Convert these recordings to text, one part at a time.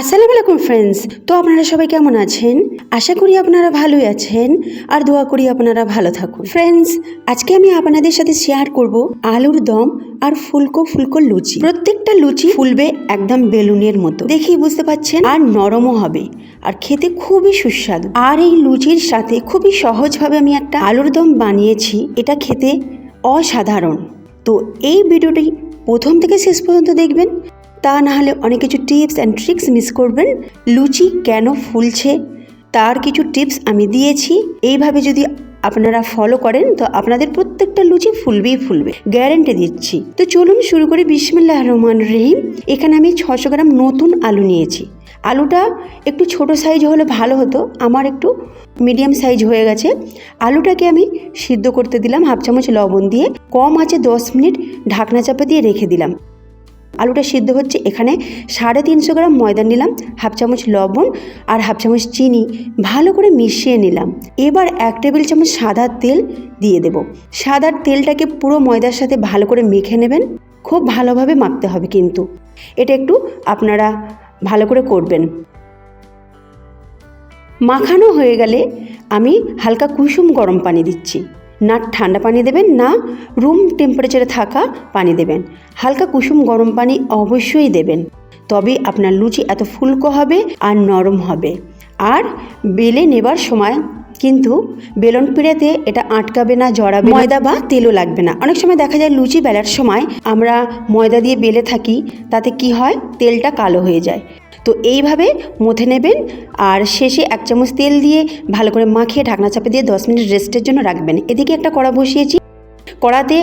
আসসালামু আলাইকুম ফ্রেন্ডস। তো আপনারা সবাই কেমন আছেন? আশা করি আপনারা ভালোই আছেন আর দোয়া করি আপনারা ভালো থাকুন। ফ্রেন্ডস, আজকে আমি আপনাদের সাথে শেয়ার করব আলুর দম আর ফুলকো ফুলকো লুচি। প্রত্যেকটা লুচি ফুলবে একদম বেলুনের মতো, দেখেই বুঝতে পাচ্ছেন, আর নরমও হবে আর খেতে খুবই সুস্বাদু। আর এই লুচির সাথে খুবই সহজভাবে আমি একটা আলুর দম বানিয়েছি, এটা খেতে অসাধারণ। তো এই ভিডিওটি প্রথম থেকে শেষ পর্যন্ত দেখবেন, তা না হলে অনেক কিছু টিপস অ্যান্ড ট্রিক্স মিস করবেন। লুচি কেন ফুলছে তার কিছু টিপস আমি দিয়েছি, এইভাবে যদি আপনারা ফলো করেন তো আপনাদের প্রত্যেকটা লুচি ফুলবেই ফুলবে, গ্যারান্টি দিচ্ছি। তো চলুন শুরু করি। বিসমিল্লাহির রহমানির রহিম। এখানে আমি 600 গ্রাম নতুন আলু নিয়েছি। আলুটা একটু ছোট সাইজ হলে ভালো হতো, আমার একটু মিডিয়াম সাইজ হয়ে গেছে। আলুটাকে আমি সিদ্ধ করতে দিলাম হাফ চামচ লবণ দিয়ে, কম আঁচে 10 মিনিট ঢাকনা চাপা দিয়ে রেখে দিলাম। আলুটা সিদ্ধ হচ্ছে। এখানে 350 গ্রাম ময়দা নিলাম, হাফ চামচ লবণ আর হাফ চামচ চিনি ভালো করে মিশিয়ে নিলাম। এবার 1 টেবিল চামচ সাদা তেল দিয়ে দেব। সাদা তেলটাকে পুরো ময়দার সাথে ভালো করে মেখে নেবেন, খুব ভালোভাবে মাখতে হবে, কিন্তু এটা একটু আপনারা ভালো করে করবেন। মাখানো হয়ে গেলে আমি হালকা কুসুম গরম পানি দিচ্ছি, না ঠান্ডা পানি দেবেন না রুম টেম্পারেচারে থাকা পানি দেবেন, হালকা কুসুম গরম পানি অবশ্যই দেবেন, তবে আপনার লুচি এত ফুলকো হবে আর নরম হবে। আর বেলে নেবার সময় কিন্তু বেলন পিঁড়েতে এটা আটকাবে না, জড়াবে, ময়দা বা তেলও লাগবে না। অনেক সময় দেখা যায় লুচি বেলার সময় আমরা ময়দা দিয়ে বেলে থাকি, তাতে কি হয়, তেলটা কালো হয়ে যায়। তো এইভাবে মথে নেবেন আর শেষে 1 চামচ তেল দিয়ে ভালো করে মাখিয়ে ঢাকনা চাপা দিয়ে 10 মিনিট রেস্টের জন্য রাখবেন। এদিকে একটা কড়া বসিয়েছি, কড়াতে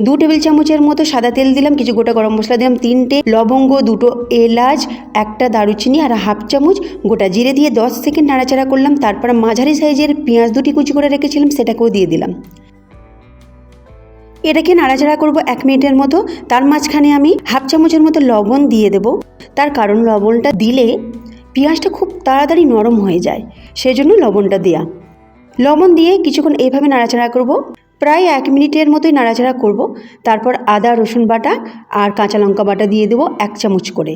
2 টেবিল চামচের মতো সাদা তেল দিলাম, কিছু গোটা গরম মশলা দিলাম, 3টে লবঙ্গ, 2টো এলাচ, 1টা দারুচিনি আর হাফ চামচ গোটা জিরে দিয়ে 10 সেকেন্ড নাড়াচাড়া করলাম। তারপর মাঝারি সাইজের পেঁয়াজ 2টি কুচি করে রেখেছিলাম, সেটাকেও দিয়ে দিলাম। এটাকে নাড়াচাড়া করব 1 মিনিটের মতো। তার মাঝখানে আমি হাফ চামচের মতো লবণ দিয়ে দেব, তার কারণ লবণটা দিলে পেঁয়াজটা খুব তাড়াতাড়ি নরম হয়ে যায়, সেজন্য লবণটা দেয়া। লবণ দিয়ে কিছুক্ষণ এইভাবে নাড়াচাড়া করব, প্রায় 1 মিনিটের মতোই নাড়াচাড়া করব। তারপর আদা রসুন বাটা আর কাঁচা লঙ্কা বাটা দিয়ে দেবো 1 চামচ করে।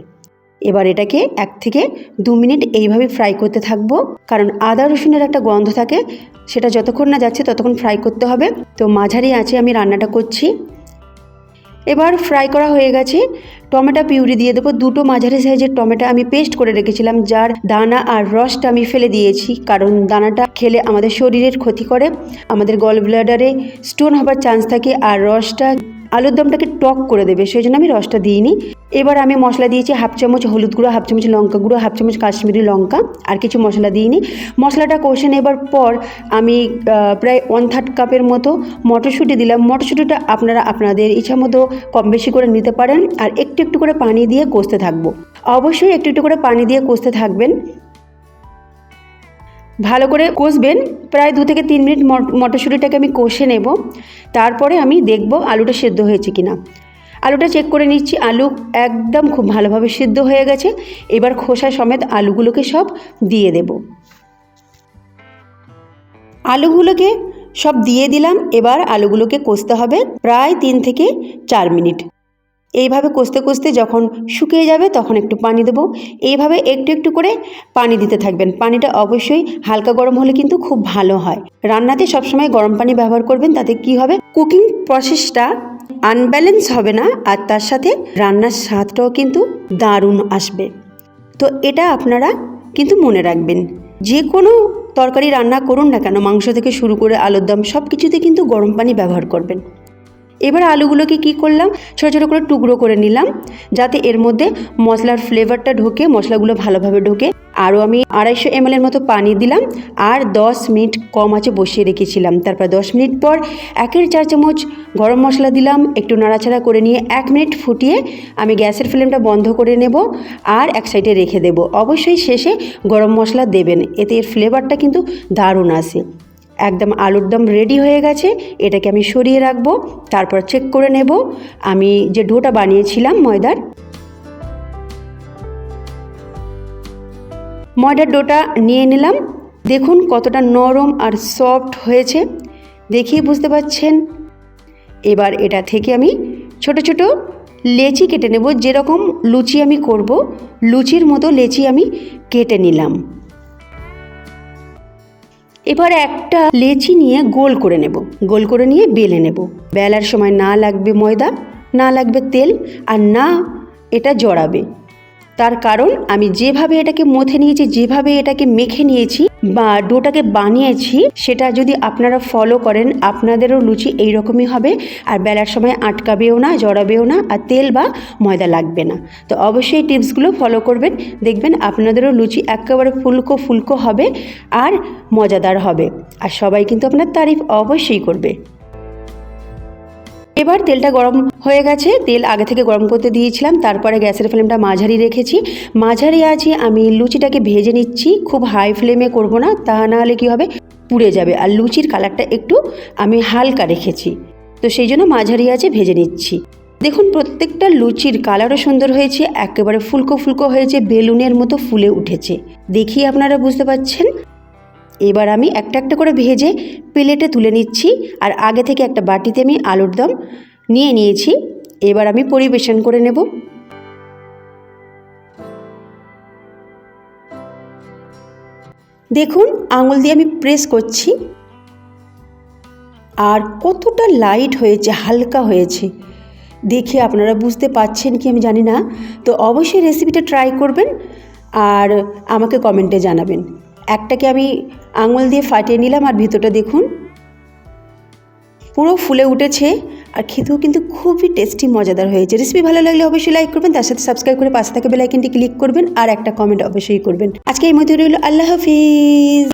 এবার এটাকে 1 থেকে 2 মিনিট এইভাবে ফ্রাই করতে থাকবো, কারণ আদা রসুনের একটা গন্ধ থাকে, সেটা যতক্ষণ না যাচ্ছে ততক্ষণ ফ্রাই করতে হবে। তো মাঝারি আঁচে আমি রান্নাটা করছি। এবার ফ্রাই করা হয়ে গেছে, টমেটো পিউরি দিয়ে দেবো। 2টো মাঝারি সাইজের টমেটো আমি পেস্ট করে রেখেছিলাম, যার দানা আর রসটা আমি ফেলে দিয়েছি, কারণ দানাটা খেলে আমাদের শরীরের ক্ষতি করে, আমাদের গল ব্লাডারে স্টোন হবার চান্স থাকে, আর রসটা আলুর দমটাকে টক করে দেবে, সেই জন্য আমি রসটা দিইনি। এবার আমি মশলা দিয়েছি হাফ চামচ হলুদ গুঁড়ো, হাফ চামচ লঙ্কা গুঁড়ো, হাফ চামচ কাশ্মীরি লঙ্কা, আর কিছু মশলা দিইনি। মশলাটা কষে নেবার পর আমি প্রায় 1/3 কাপের মতো মটরশুঁটি দিলাম। মটরশুঁটিটা আপনারা আপনাদের ইচ্ছা মতো কম বেশি করে নিতে পারেন। আর একটু একটু করে পানি দিয়ে কষতে থাকবো, অবশ্যই একটু একটু করে পানি দিয়ে কষতে থাকবেন, ভালো করে কষবেন। প্রায় 2 থেকে 3 মিনিট মটরশুঁটিটাকে আমি কষে নেব, তারপরে আমি দেখব আলুটা সেদ্ধ হয়েছে কিনা। আলুটা চেক করে নিচ্ছি, আলু একদম খুব ভালোভাবে সিদ্ধ হয়ে গেছে। এবার খোসা সমেত আলুগুলোকে সব দিয়ে দেব। আলুগুলোকে সব দিয়ে দিলাম। এবার আলুগুলোকে কষতে হবে প্রায় 3 থেকে 4 মিনিট। এইভাবে কষতে কষতে যখন শুকিয়ে যাবে তখন একটু পানি দেবো। এইভাবে একটু একটু করে পানি দিতে থাকবেন। পানিটা অবশ্যই হালকা গরম হলে কিন্তু খুব ভালো হয়। রান্নাতে সবসময় গরম পানি ব্যবহার করবেন, তাতে কি হবে, কুকিং প্রসেসটা আনব্যালেন্স হবে না, আর তার সাথে রান্নার স্বাদটাও কিন্তু দারুণ আসবে। তো এটা আপনারা কিন্তু মনে রাখবেন, যে কোনো তরকারি রান্না করুন না কেন, মাংস থেকে শুরু করে আলুর দম সব কিছুতে কিন্তু গরম পানি ব্যবহার করবেন। এবার আলুগুলোকে কি করলাম, ছোটো ছোটো করে টুকরো করে নিলাম, যাতে এর মধ্যে মশলার ফ্লেভারটা ঢোকে, মশলাগুলো ভালোভাবে ঢোকে। আরও আমি 250 ml মতো পানি দিলাম আর 10 মিনিট কম আঁচে বসিয়ে রেখেছিলাম। তারপর 10 মিনিট পর 1/4 চামচ গরম মশলা দিলাম, একটু নাড়াচাড়া করে নিয়ে 1 মিনিট ফুটিয়ে আমি গ্যাসের ফ্লেমটা বন্ধ করে নেব আর এক সাইডে রেখে দেব। অবশ্যই শেষে গরম মশলা দেবেন, এতে এর ফ্লেভারটা কিন্তু দারুণ আসে। একদম আলুর দম রেডি হয়ে গেছে, এটাকে আমি সরিয়ে রাখবো। তারপর চেক করে নেব আমি যে ডোটা বানিয়েছিলাম ময়দার ডোটা নিয়ে নিলাম। দেখুন কতটা নরম আর সফট হয়েছে, দেখেই বুঝতে পারছেন। এবার এটা থেকে আমি ছোট ছোট লেচি কেটে নেব। যেরকম লুচি আমি করব লুচির মতো লেচি আমি কেটে নিলাম। এবার একটা লেচি নিয়ে গোল করে নেব, গোল করে নিয়ে বেলে নেব। বেলার সময় না লাগবে ময়দা, না লাগবে তেল, আর না এটা জড়াবে। তার কারণ আমি যেভাবে এটাকে মথে নিয়েছি, যেভাবে এটাকে মেখে নিয়েছি বা ডোটাকে বানিয়েছি, সেটা যদি আপনারা ফলো করেন আপনাদেরও লুচি এইরকমই হবে। আর বেলার সময় আটকাবেও না, জড়াবেও না, আর তেল বা ময়দা লাগবে না। তো অবশ্যই টিপসগুলো ফলো করবেন, দেখবেন আপনাদেরও লুচি একেবারে ফুলকো ফুলকো হবে আর মজাদার হবে। আর সবাই কিন্তু আপনার তারিফ অবশ্যই করবে। এবার তেলটা গরম হয়ে গেছে, তেল আগে থেকে গরম করতে দিয়েছিলাম। তারপরে গ্যাসের ফ্লেমটা মাঝারি রেখেছি। মাঝারি আছে আমি লুচিটাকে ভেজে নিচ্ছি, খুব হাই ফ্লেমে করব না, তা নাহলে কী হবে, পুড়ে যাবে। আর লুচির কালারটা একটু আমি হালকা রেখেছি, তো সেই জন্য মাঝারি আছে ভেজে নিচ্ছি। দেখুন প্রত্যেকটা লুচির কালারও সুন্দর হয়েছে, একেবারে ফুলকো ফুলকো হয়েছে, বেলুনের মতো ফুলে উঠেছে, দেখি আপনারা বুঝতে পারছেন। এবার আমি একটা একটা করে ভেজে প্লেটে তুলে নিচ্ছি। আর আগে থেকে একটা বাটিতে আমি আলুর দম নিয়ে নিয়েছি, এবার আমি পরিবেশন করে নেব। দেখুন আঙুল দিয়ে আমি প্রেস করছি, আর কতটা লাইট হয়েছে, হালকা হয়েছে, দেখে আপনারা বুঝতে পাচ্ছেন কি আমি জানি না। তো অবশ্যই রেসিপিটা ট্রাই করবেন আর আমাকে কমেন্টে জানাবেন। একটাকে আমি আঙুল দিয়ে ফাটিয়ে নিলাম, আর ভিতরটা দেখুন পুরো ফুলে উঠেছে, আর খেতেও কিন্তু খুবই টেস্টি মজাদার হয়েছে। রেসিপি ভালো লাগলে অবশ্যই লাইক করবেন, তার সাথে সাবস্ক্রাইব করে পাশে থাকা বেল আইকনটি ক্লিক করবেন, আর একটা কমেন্ট অবশ্যই করবেন। আজকে এই মধ্যে রইল, আল্লাহ হাফিজ।